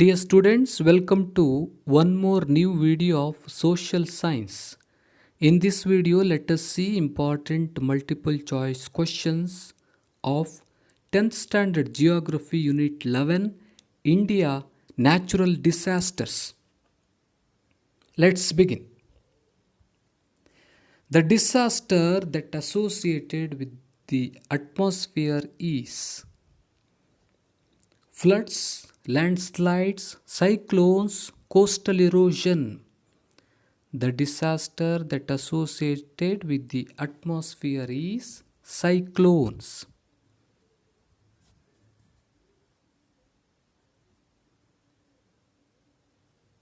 Dear students, welcome to one more new video of social science. In this video, let us see important multiple choice questions of 10th standard geography unit 11 India natural disasters. Let's begin. The disaster that associated with the atmosphere is floods, landslides, cyclones, coastal erosion. The disaster that associated with the atmosphere is cyclones.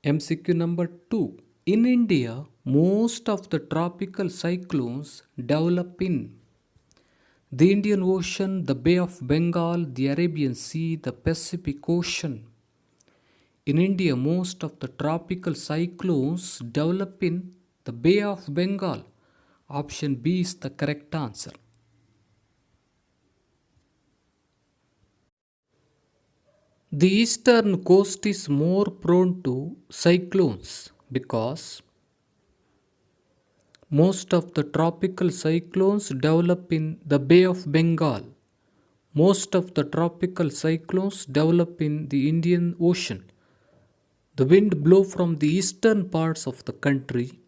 MCQ number 2. In India, most of the tropical cyclones develop in the Indian Ocean, the Bay of Bengal, the Arabian Sea, the Pacific Ocean. In India, most of the tropical cyclones develop in the Bay of Bengal. Option B is the correct answer. The eastern coast is more prone to cyclones because most of the tropical cyclones develop in the Bay of Bengal. Most of the tropical cyclones develop in the Indian Ocean. The wind blow from the eastern parts of the country.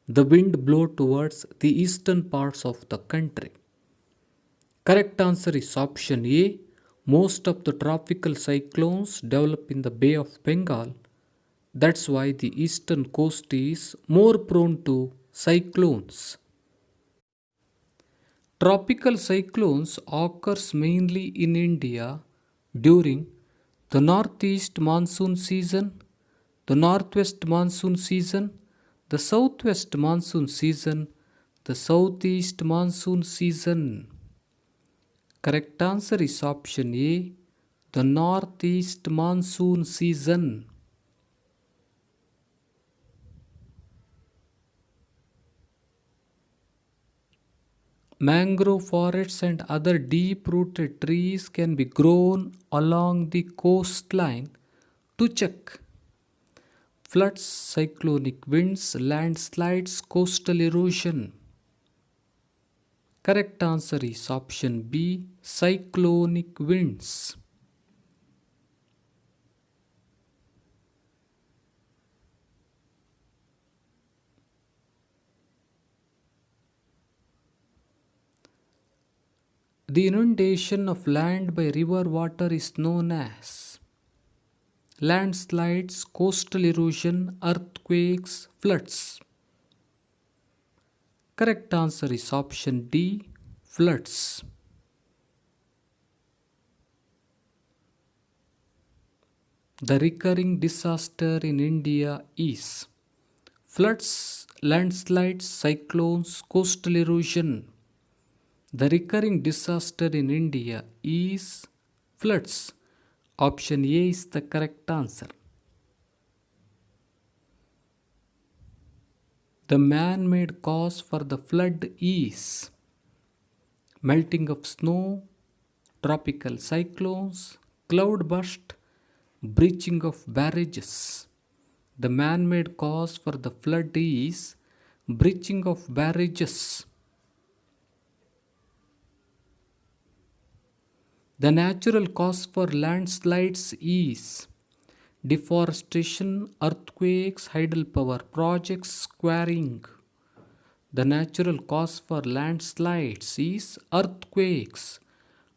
The wind blow towards the eastern parts of the country. Correct answer is option A. Most of the tropical cyclones develop in the Bay of Bengal. That's why the eastern coast is more prone to cyclones. Tropical cyclones occurs mainly in India during the northeast monsoon season, the northwest monsoon season, the southwest monsoon season, the southeast monsoon season. Correct answer is option A, the northeast monsoon season. Mangrove forests and other deep-rooted trees can be grown along the coastline to check floods, cyclonic winds, landslides, coastal erosion. Correct answer is option B, cyclonic winds. The inundation of land by river water is known as landslides, coastal erosion, earthquakes, floods. Correct answer is option D, floods. The recurring disaster in India is floods, landslides, cyclones, coastal erosion. The recurring disaster in India is floods. Option A is the correct answer. The man-made cause for the flood is melting of snow, tropical cyclones, cloud burst, breaching of barrages. The man-made cause for the flood is breaching of barrages. The natural cause for landslides is deforestation, earthquakes, hydropower projects, quarrying. The natural cause for landslides is earthquakes.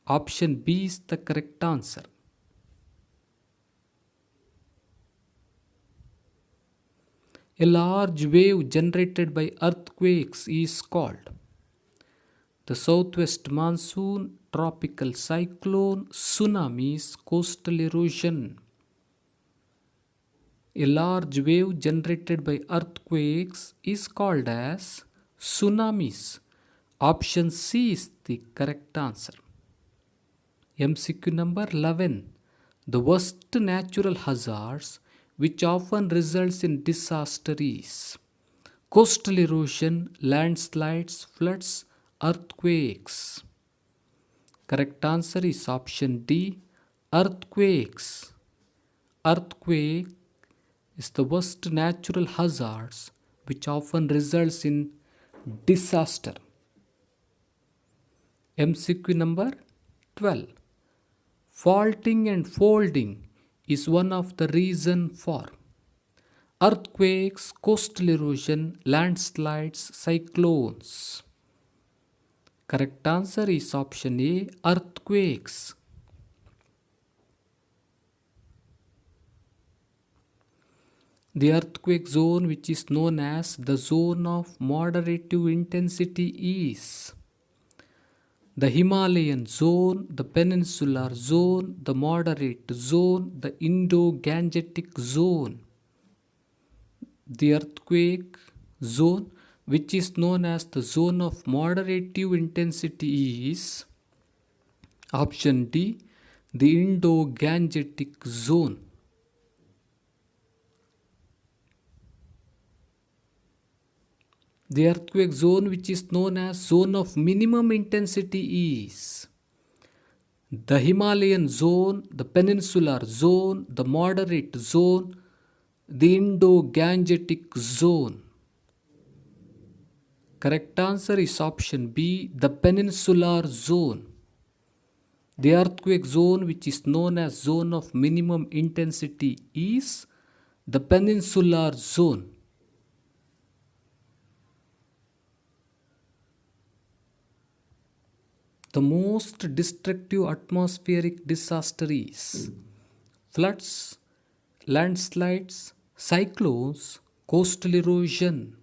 Option B is the correct answer. A large wave generated by earthquakes is called the southwest monsoon, tropical cyclone, tsunamis, coastal erosion. A large wave generated by earthquakes is called as tsunamis. Option C is the correct answer. MCQ number 11. The worst natural hazards which often results in disaster is coastal erosion, landslides, floods, earthquakes. Correct answer is option D, earthquakes. Earthquake is the worst natural hazards which often results in disaster. MCQ number 12. Faulting and folding is one of the reason for earthquakes, coastal erosion, landslides, cyclones. Correct answer is option A, earthquakes. The earthquake zone, which is known as the zone of moderative intensity, is the Himalayan zone, the peninsular zone, the moderate zone, the Indo-Gangetic zone. The earthquake zone, which is known as the zone of moderative intensity, is option D, the Indo-Gangetic zone. The earthquake zone, which is known as zone of minimum intensity, is the Himalayan zone, the peninsular zone, the moderate zone, the Indo-Gangetic zone. Correct answer is option B, the peninsular zone. The earthquake zone, which is known as zone of minimum intensity, is the peninsular zone. The most destructive atmospheric disaster is floods, landslides, cyclones, coastal erosion.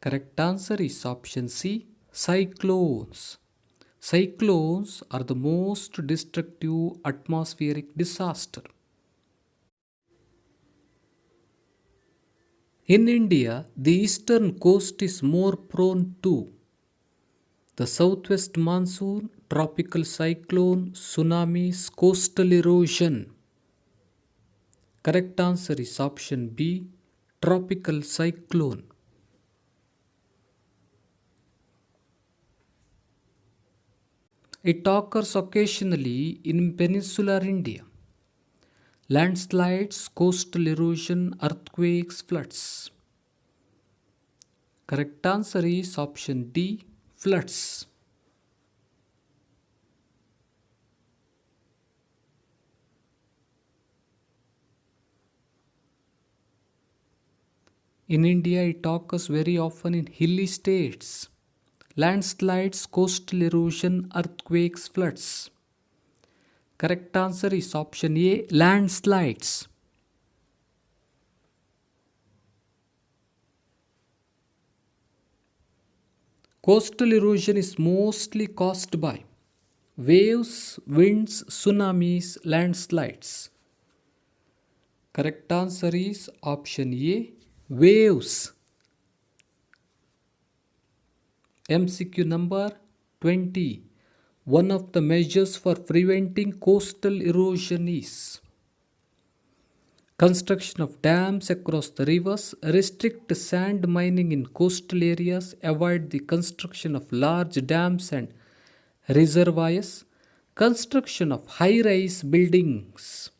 Correct answer is option C, cyclones. Cyclones are the most destructive atmospheric disaster. In India, the eastern coast is more prone to the southwest monsoon, tropical cyclone, tsunamis, coastal erosion. Correct answer is option B, tropical cyclone. It occurs occasionally in peninsular India. Landslides, coastal erosion, earthquakes, floods. Correct answer is option D, floods. In India, it occurs very often in hilly states. Landslides, coastal erosion, earthquakes, floods. Correct answer is option A, landslides. Coastal erosion is mostly caused by waves, winds, tsunamis, landslides. Correct answer is option A, waves. MCQ number 20. One of the measures for preventing coastal erosion is construction of dams across the rivers, restrict sand mining in coastal areas, avoid the construction of large dams and reservoirs, construction of high-rise buildings.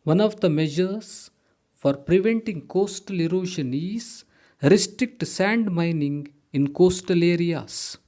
One of the measures for preventing coastal erosion is restrict sand mining in coastal areas.